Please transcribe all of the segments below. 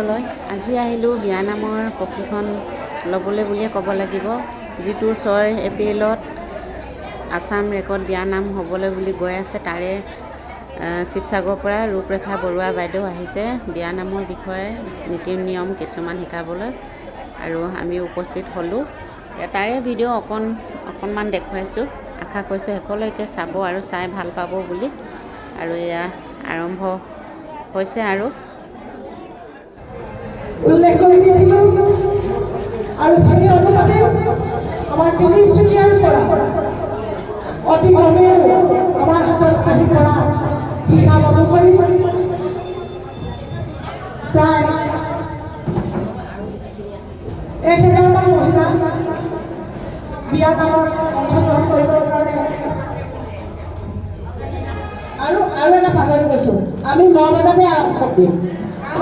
ভিডিঅ'লৈ। আজি আহিলোঁ বিয়ানামৰ প্ৰশিক্ষণ ল'বলৈ বুলিয়ে ক'ব লাগিব, যিটো 6 এপ্ৰিলত আছাম ৰেকৰ্ড বিয়ানাম হ'বলৈ বুলি গৈ আছে। তাৰে শিৱসাগৰৰ পৰা ৰূপৰেখা বৰুৱা বাইদেউ আহিছে বিয়ানামৰ বিষয়ে নীতি নিয়ম কিছুমান শিকাবলৈ, আৰু আমি উপস্থিত হ'লোঁ। তাৰে ভিডিঅ' অকণমান দেখুৱাইছোঁ। আশা কৰিছোঁ শেষলৈকে চাব আৰু চাই ভাল পাব বুলি। আৰু এয়া আৰম্ভ হৈছে আৰু উল্লেখ কৰি দিছিলোঁ, আৰু সেই অনুপাতে আমাৰ তিনিচুকীয়াৰ পৰা অতি কমেও আমাৰ হাতত আহি পৰা হিচাপ অনুসৰি প্ৰায় 1000মান মহিলা বিয়ানামত অংশগ্ৰহণ কৰিবৰ কাৰণে। আৰু এটা পাহৰি গৈছোঁ, আমি 9 বজাতে আৰম্ভ কৰিম।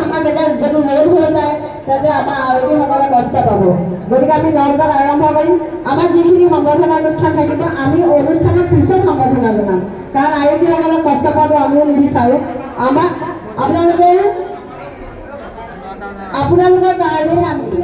আমাৰ যদি লেট হৈ যায় তেন্তে আমাৰ আৰতীসকলে কষ্ট পাব। গতিকে আমি 9 বজাত আৰম্ভ কৰিম। আমাৰ যিখিনি সম্বৰ্ধনা অনুষ্ঠান থাকিব, আমি অনুষ্ঠানৰ পিছত সম্বৰ্ধনা জনাম, কাৰণ আৰতীসকলক কষ্ট পোৱাটো আমিও নিবিচাৰোঁ। আপোনালোকৰ কাৰণে আমি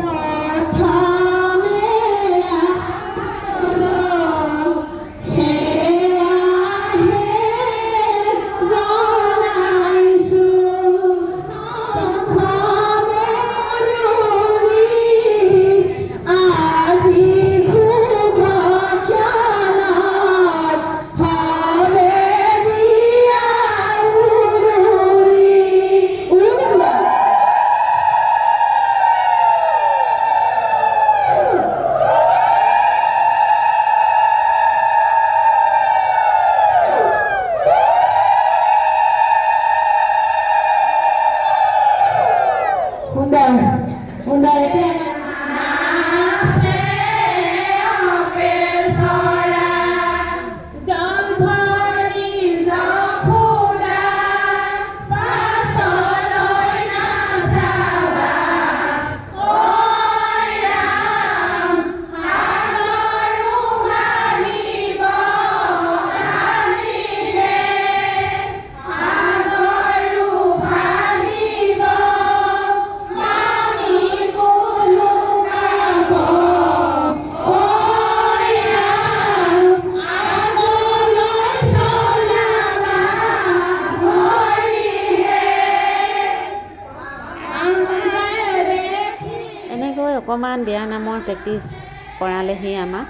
অকণমান বিয়ানামৰ প্ৰেক্টিছ কৰালেহি আমাক,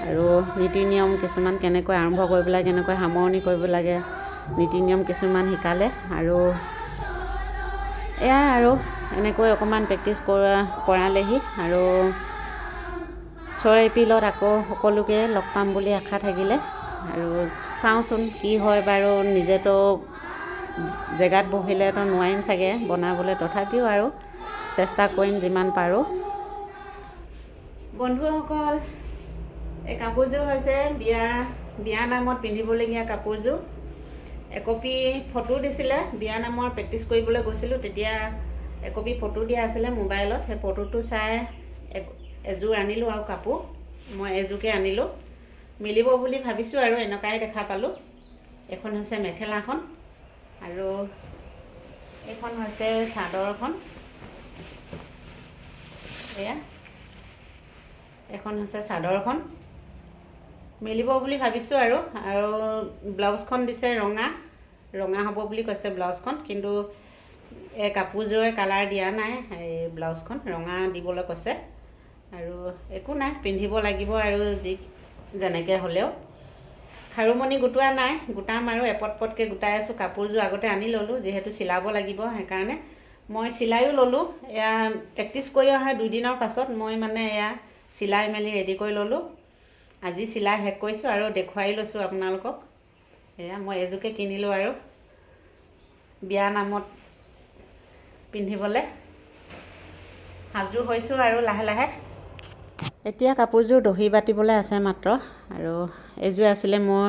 আৰু নীতি নিয়ম কিছুমান কেনেকৈ আৰম্ভ কৰিব লাগে, কেনেকৈ সামৰণি কৰিব লাগে, নীতি নিয়ম কিছুমান শিকালে। আৰু এয়াই আৰু এনেকৈ অকণমান প্ৰেক্টিছ কৰালেহি। আৰু 6 এপ্ৰিলত আকৌ সকলোকে লগ পাম বুলি আশা থাকিলে। আৰু চাওঁচোন কি হয় বাৰু। নিজেতো জেগাত বহিলেতো নোৱাৰিম চাগে বনাবলৈ, তথাপিও আৰু চেষ্টা কৰিম যিমান পাৰোঁ। বন্ধুসকল, এই কাপোৰযোৰ হৈছে বিয়ানামত পিন্ধিবলগীয়া কাপোৰযোৰ। একপি ফটো দিছিলে। বিয়ানামৰ প্ৰেক্টিছ কৰিবলৈ গৈছিলোঁ, তেতিয়া একপি ফটো দিয়া আছিলে মোবাইলত। সেই ফটোটো চাই এযোৰ আনিলোঁ, আৰু কাপোৰ মই এযোৰকে আনিলোঁ। মিলিব বুলি ভাবিছোঁ, আৰু এনেকুৱাই দেখা পালোঁ। এখন হৈছে মেখেলাখন, আৰু এইখন হৈছে চাদৰখন। এয়া এখন হৈছে চাদৰখন, মিলিব বুলি ভাবিছোঁ। আৰু ব্লাউজখন দিছে ৰঙা হ'ব বুলি কৈছে ব্লাউজখন, কিন্তু এই কাপোৰযোৰে কালাৰ দিয়া নাই। এই ব্লাউজখন ৰঙা দিবলৈ কৈছে, আৰু একো নাই, পিন্ধিব লাগিব। আৰু যেনেকৈ হ'লেও খাৰুমণি গোটোৱা নাই, গোটাম আৰু এপটকৈ গোটাই আছোঁ। কাপোৰযোৰ আগতে আনি ল'লোঁ, যিহেতু চিলাব লাগিব, সেইকাৰণে মই চিলাইও ল'লোঁ। এয়া প্ৰেক্টিছ কৰি অহা 2 দিনৰ পাছত মই মানে এয়া চিলাই মেলি ৰেডি কৰি ল'লোঁ। আজি চিলাই শেষ কৰিছোঁ আৰু দেখুৱাই লৈছোঁ আপোনালোকক। এয়া মই এযোৰকে কিনিলোঁ আৰু বিয়ানামত পিন্ধিবলৈ সাজু হৈছোঁ আৰু লাহে লাহে। এতিয়া কাপোৰযোৰ দহি বাতিবলৈ আছে মাত্ৰ। আৰু এইযোৰ আছিলে মোৰ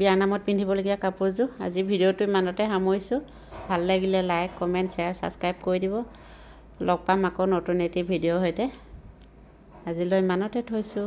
বিয়ানামত পিন্ধিবলগীয়া কাপোৰযোৰ। আজি ভিডিঅ'টো ইমানতে সামৰিছোঁ। ভাল লাগিলে লাইক, কমেণ্ট, শ্বেয়াৰ, ছাবস্ক্ৰাইব কৰি দিব। লগ পাম আকৌ নতুন এটি ভিডিঅ'ৰ সৈতে। আজিলৈ ইমানতে থৈছোঁ।